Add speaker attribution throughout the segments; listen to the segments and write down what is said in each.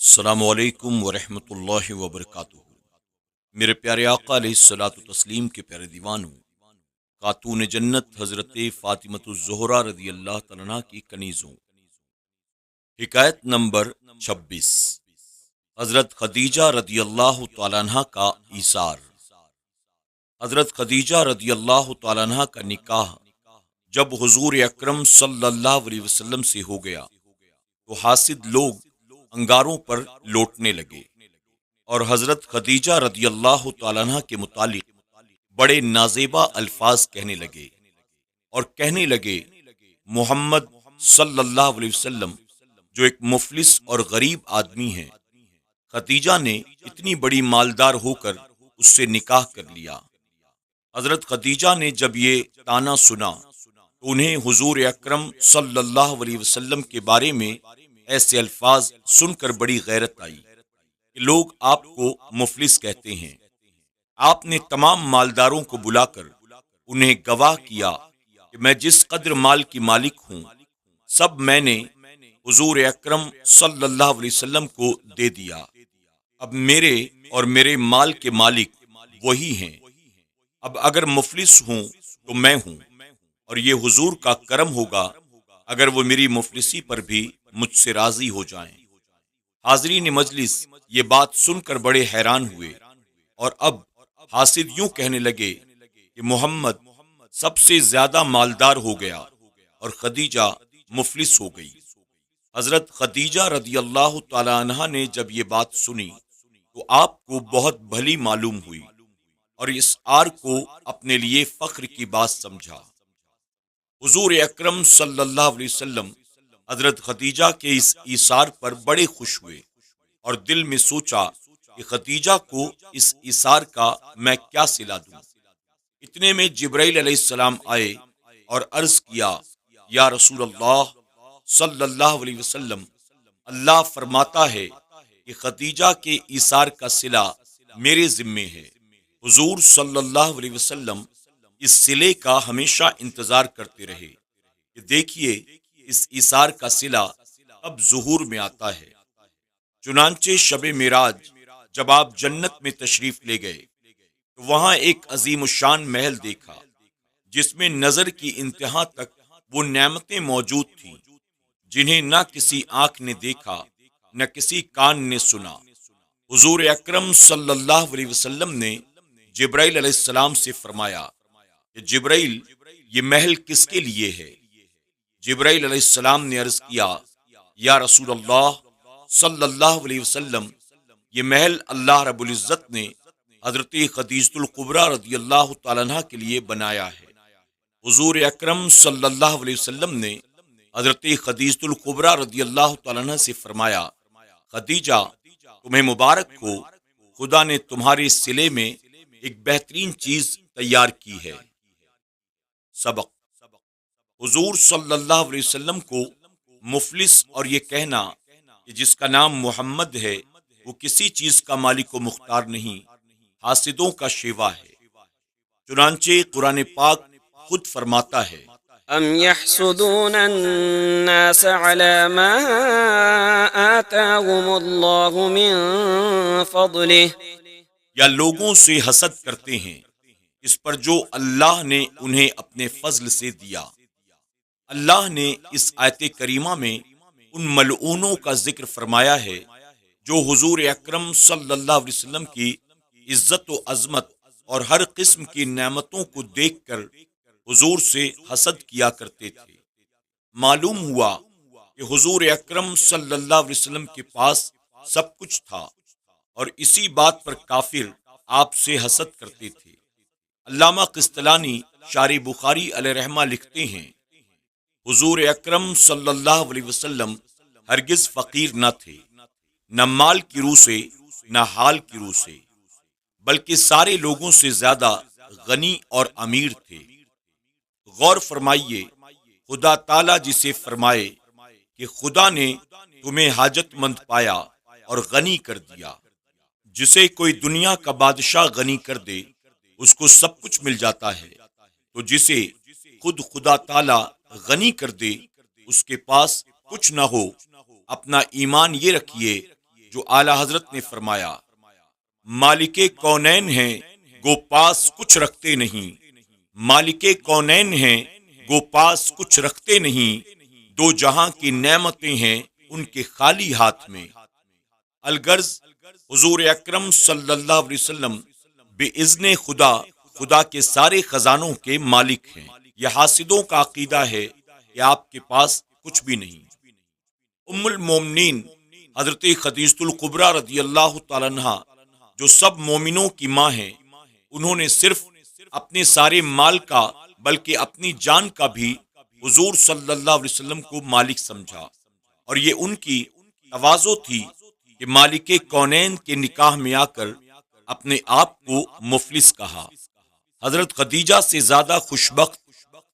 Speaker 1: السلام علیکم ورحمۃ اللہ وبرکاتہ۔ میرے پیارے آقا علیہ الصلوۃ والتسلیم کے پیارے دیوانوں، خاتون جنت حضرت فاطمۃ الزہرا رضی اللہ تعالیٰ عنہا کی کنیزوں، حکایت نمبر 26۔ حضرت خدیجہ رضی اللہ تعالیٰ عنہا کا ایثار۔ حضرت خدیجہ رضی اللہ تعالیٰ عنہا کا نکاح جب حضور اکرم صلی اللہ علیہ وسلم سے ہو گیا تو حاسد لوگ انگاروں پر لوٹنے لگے اور حضرت خدیجہ رضی اللہ تعالیٰ عنہ کے متعلق بڑے نازیبا الفاظ کہنے لگے اور کہنے لگے محمد صلی اللہ علیہ وسلم جو ایک مفلس اور غریب آدمی ہے، خدیجہ نے اتنی بڑی مالدار ہو کر اس سے نکاح کر لیا۔ حضرت خدیجہ نے جب یہ طعنہ سنا تو انہیں حضور اکرم صلی اللہ علیہ وسلم کے بارے میں ایسے الفاظ سن کر بڑی غیرت آئی کہ لوگ آپ کو مفلس کہتے ہیں۔ آپ نے تمام مالداروں کو بلا کر انہیں گواہ کیا کہ میں جس قدر مال کی مالک ہوں سب میں نے حضور اکرم صلی اللہ علیہ وسلم کو دے دیا۔ اب میرے اور میرے مال کے مالک وہی ہیں۔ اب اگر مفلس ہوں تو میں ہوں، اور یہ حضور کا کرم ہوگا اگر وہ میری مفلسی پر بھی مجھ سے راضی ہو جائیں۔ حاضرین مجلس یہ بات سن کر بڑے حیران ہوئے اور اب حاسد یوں کہنے لگے کہ محمد سب سے زیادہ مالدار ہو گیا اور خدیجہ مفلس ہو گئی۔ حضرت خدیجہ رضی اللہ تعالی عنہا نے جب یہ بات سنی تو آپ کو بہت بھلی معلوم ہوئی اور اس آر کو اپنے لیے فخر کی بات سمجھا۔ حضور اکرم صلی اللہ علیہ وسلم حضرت خدیجہ کے اس ایثار پر بڑے خوش ہوئے اور دل میں سوچا کہ خدیجہ کو اس ایثار کا میں کیا صلہ دوں۔ اتنے میں جبرائیل علیہ السلام آئے اور عرض کیا، یا رسول اللہ صلی اللہ علیہ وسلم، اللہ فرماتا ہے کہ خدیجہ کے ایثار کا صلہ میرے ذمے ہے۔ حضور صلی اللہ علیہ وسلم اس صلے کا ہمیشہ انتظار کرتے رہے کہ دیکھیے اس ایثار کا صلہ اب ظہور میں آتا ہے۔ چنانچہ شب معراج جب آپ جنت میں تشریف لے گئے تو وہاں ایک عظیم الشان محل دیکھا جس میں نظر کی انتہا تک وہ نعمتیں موجود تھیں جنہیں نہ کسی آنکھ نے دیکھا نہ کسی کان نے سنا۔ حضور اکرم صلی اللہ علیہ وسلم نے جبرائیل علیہ السلام سے فرمایا کہ جبرائیل یہ محل کس کے لیے ہے؟ جبرائیل علیہ السلام نے عرض کیا، یا رسول اللہ صلی اللہ علیہ وسلم، یہ محل اللہ رب العزت نے حضرت خدیجہ الکبریٰ رضی اللہ تعالیٰ عنہ کے لیے بنایا ہے۔ حضور اکرم صلی اللہ علیہ وسلم نے حضرت خدیجہ الکبریٰ رضی اللہ تعالیٰ عنہ سے فرمایا، خدیجہ تمہیں مبارک ہو، خدا نے تمہارے صلے میں ایک بہترین چیز تیار کی ہے۔ سبق: حضور صلی اللہ علیہ وسلم کو مفلس اور یہ کہنا کہ جس کا نام محمد ہے وہ کسی چیز کا مالک و مختار نہیں، حاسدوں کا شیوا ہے۔ چنانچہ قرآن پاک خود فرماتا ہے،
Speaker 2: ام يحسدون الناس على ما آتاهم الله من فضله،
Speaker 1: یا لوگوں سے حسد کرتے ہیں اس پر جو اللہ نے انہیں اپنے فضل سے دیا۔ اللہ نے اس آیت کریمہ میں ان ملعونوں کا ذکر فرمایا ہے جو حضور اکرم صلی اللہ علیہ وسلم کی عزت و عظمت اور ہر قسم کی نعمتوں کو دیکھ کر حضور سے حسد کیا کرتے تھے۔ معلوم ہوا کہ حضور اکرم صلی اللہ علیہ وسلم کے پاس سب کچھ تھا اور اسی بات پر کافر آپ سے حسد کرتے تھے۔ علامہ قسطلانی شارح بخاری علیہ رحمہ لکھتے ہیں، حضور اکرم صلی اللہ علیہ وسلم ہرگز فقیر نہ تھے، نہ مال کی روح سے نہ حال کی روح سے، بلکہ سارے لوگوں سے زیادہ غنی اور امیر تھے۔ غور فرمائیے، خدا تعالیٰ جسے فرمائے کہ خدا نے تمہیں حاجت مند پایا اور غنی کر دیا، جسے کوئی دنیا کا بادشاہ غنی کر دے اس کو سب کچھ مل جاتا ہے، تو جسے خود خدا تعالیٰ غنی کر دے اس کے پاس کچھ نہ ہو، اپنا ایمان یہ رکھیے جو اعلیٰ حضرت نے فرمایا، مالک کونین ہیں گو پاس کچھ رکھتے نہیں، مالک کونین ہیں گو پاس کچھ رکھتے نہیں، دو جہاں کی نعمتیں ہیں ان کے خالی ہاتھ میں۔ الغرض حضور اکرم صلی اللہ علیہ وسلم بِإِذْنِ خدا کے سارے خزانوں کے مالک ہیں۔ یہ حاسدوں کا عقیدہ ہے کہ آپ کے پاس کچھ بھی نہیں۔ ام المومنین حضرت خدیجہ الکبریٰ رضی اللہ تعالیٰ عنہا جو سب مومنوں کی ماں ہیں، انہوں نے صرف اپنے سارے مال کا بلکہ اپنی جان کا بھی حضور صلی اللہ علیہ وسلم کو مالک سمجھا، اور یہ ان کی تواضع تھی کہ مالک کونین کے نکاح میں آ کر اپنے آپ کو مفلس کہا۔ حضرت خدیجہ سے زیادہ خوشبخت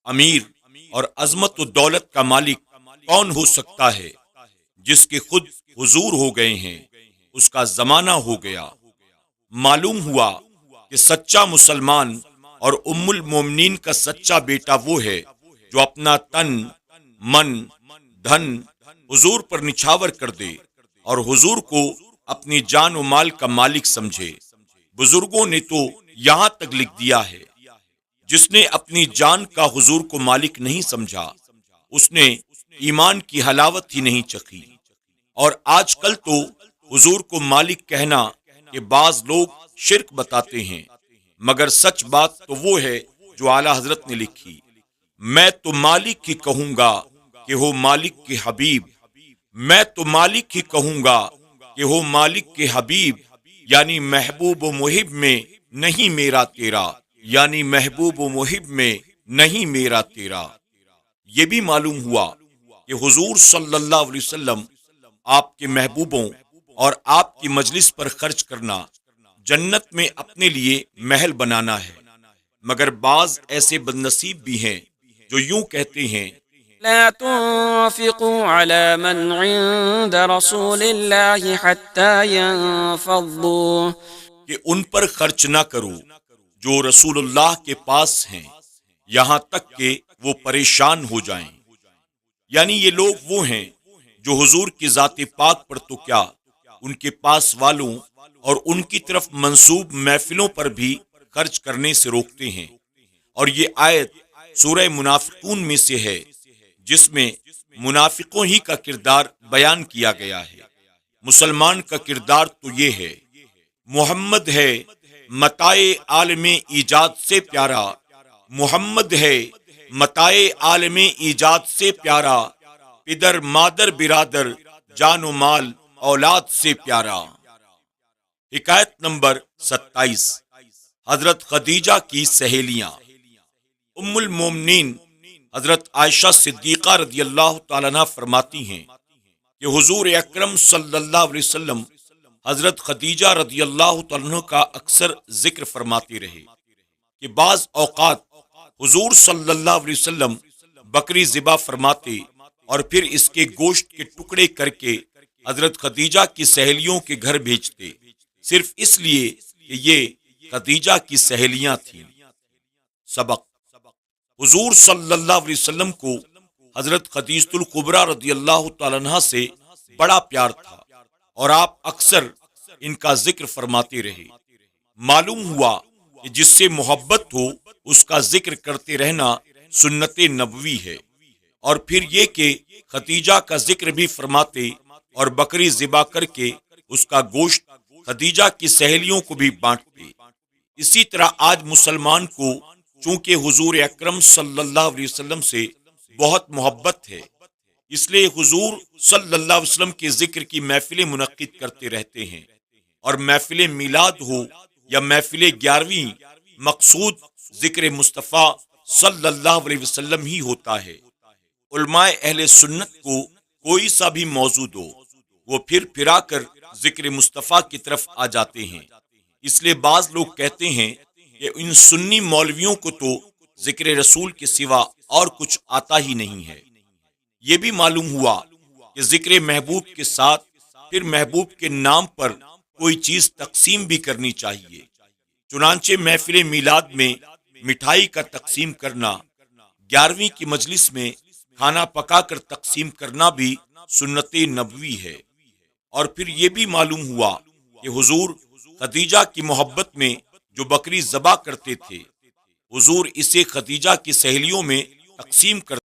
Speaker 1: امیر اور عظمت و دولت کا مالک کون ہو سکتا ہے؟ جس کے خود حضور ہو گئے ہیں، اس کا زمانہ ہو گیا۔ معلوم ہوا کہ سچا مسلمان اور ام المومنین کا سچا بیٹا وہ ہے جو اپنا تن من دھن حضور پر نچھاور کر دے اور حضور کو اپنی جان و مال کا مالک سمجھے۔ بزرگوں نے تو یہاں تک لکھ دیا ہے، جس نے اپنی جان کا حضور کو مالک نہیں سمجھا، اس نے ایمان کی حلاوت ہی نہیں چکھی۔ اور آج کل تو حضور کو مالک کہنا کہ بعض لوگ شرک بتاتے ہیں، مگر سچ بات تو وہ ہے جو اعلیٰ حضرت نے لکھی، میں تو مالک ہی کہوں گا کہ ہو مالک کے حبیب، میں تو مالک ہی کہوں گا کہ ہو مالک کے حبیب، یعنی محبوب و محب میں نہیں میرا تیرا، یعنی محبوب و محب میں نہیں میرا تیرا۔ یہ بھی معلوم ہوا کہ حضور صلی اللہ علیہ وسلم آپ کے محبوبوں اور آپ کی مجلس پر خرچ کرنا جنت میں اپنے لیے محل بنانا ہے، مگر بعض ایسے بد نصیب بھی ہیں جو یوں کہتے ہیں،
Speaker 2: لا تنفقوا على من عند رسول الله حتى ينفضوا،
Speaker 1: کہ ان پر خرچ نہ کرو جو رسول اللہ کے پاس ہیں یہاں تک کہ وہ پریشان ہو جائیں۔ یعنی یہ لوگ وہ ہیں جو حضور کی ذات پاک پر تو کیا، ان کے پاس والوں اور ان کی طرف منسوب محفلوں پر بھی خرچ کرنے سے روکتے ہیں۔ اور یہ آیت سورہ منافقون میں سے ہے، جس میں منافقوں ہی کا کردار بیان کیا گیا ہے۔ مسلمان کا کردار تو یہ ہے، محمد ہے متاع عالم ایجاد سے پیارا، محمد ہے متاع عالم ایجاد سے پیارا، پدر مادر برادر جان و مال اولاد سے پیارا۔ حکایت نمبر 27، حضرت خدیجہ کی سہیلیاں۔ ام المومنین حضرت عائشہ صدیقہ رضی اللہ تعالیٰ عنہ فرماتی ہیں کہ حضور اکرم صلی اللہ علیہ وسلم حضرت خدیجہ رضی اللہ تعالیٰ عنہ کا اکثر ذکر فرماتے رہے کہ بعض اوقات حضور صلی اللہ علیہ وسلم بکری ذبح فرماتے اور پھر اس کے گوشت کے ٹکڑے کر کے حضرت خدیجہ کی سہیلیوں کے گھر بھیجتے، صرف اس لیے کہ یہ خدیجہ کی سہیلیاں تھیں۔ سبق: حضور صلی اللہ علیہ وسلم کو حضرت خدیجہ الکبریٰ رضی اللہ تعالیٰ عنہ سے بڑا پیار تھا اور آپ اکثر ان کا ذکر فرماتے رہے۔ معلوم ہوا کہ جس سے محبت ہو اس کا ذکر کرتے رہنا سنت نبوی ہے، اور پھر یہ کہ خدیجہ کا ذکر بھی فرماتے اور بکری ذبح کر کے اس کا گوشت خدیجہ کی سہیلیوں کو بھی بانٹتے۔ اسی طرح آج مسلمان کو چونکہ حضور اکرم صلی اللہ علیہ وسلم سے بہت محبت ہے، اس لیے حضور صلی اللہ علیہ وسلم کے ذکر کی محفلیں منعقد کرتے رہتے ہیں، اور محفل میلاد ہو یا محفل 11ویں، مقصود ذکر مصطفیٰ صلی اللہ علیہ وسلم ہی ہوتا ہے۔ علماء اہل سنت کو کوئی سا بھی موضوع ہو، وہ پھر پھرا کر ذکر مصطفیٰ کی طرف آ جاتے ہیں۔ اس لیے بعض لوگ کہتے ہیں کہ ان سنی مولویوں کو تو ذکر رسول کے سوا اور کچھ آتا ہی نہیں ہے۔ یہ بھی معلوم ہوا کہ ذکر محبوب کے ساتھ پھر محبوب کے نام پر کوئی چیز تقسیم بھی کرنی چاہیے۔ چنانچہ محفل میلاد میں مٹھائی کا تقسیم کرنا، 11ویں کی مجلس میں کھانا پکا کر تقسیم کرنا بھی سنت نبوی ہے۔ اور پھر یہ بھی معلوم ہوا کہ حضور خدیجہ کی محبت میں جو بکری ذبح کرتے تھے، حضور اسے خدیجہ کی سہیلیوں میں تقسیم کرتے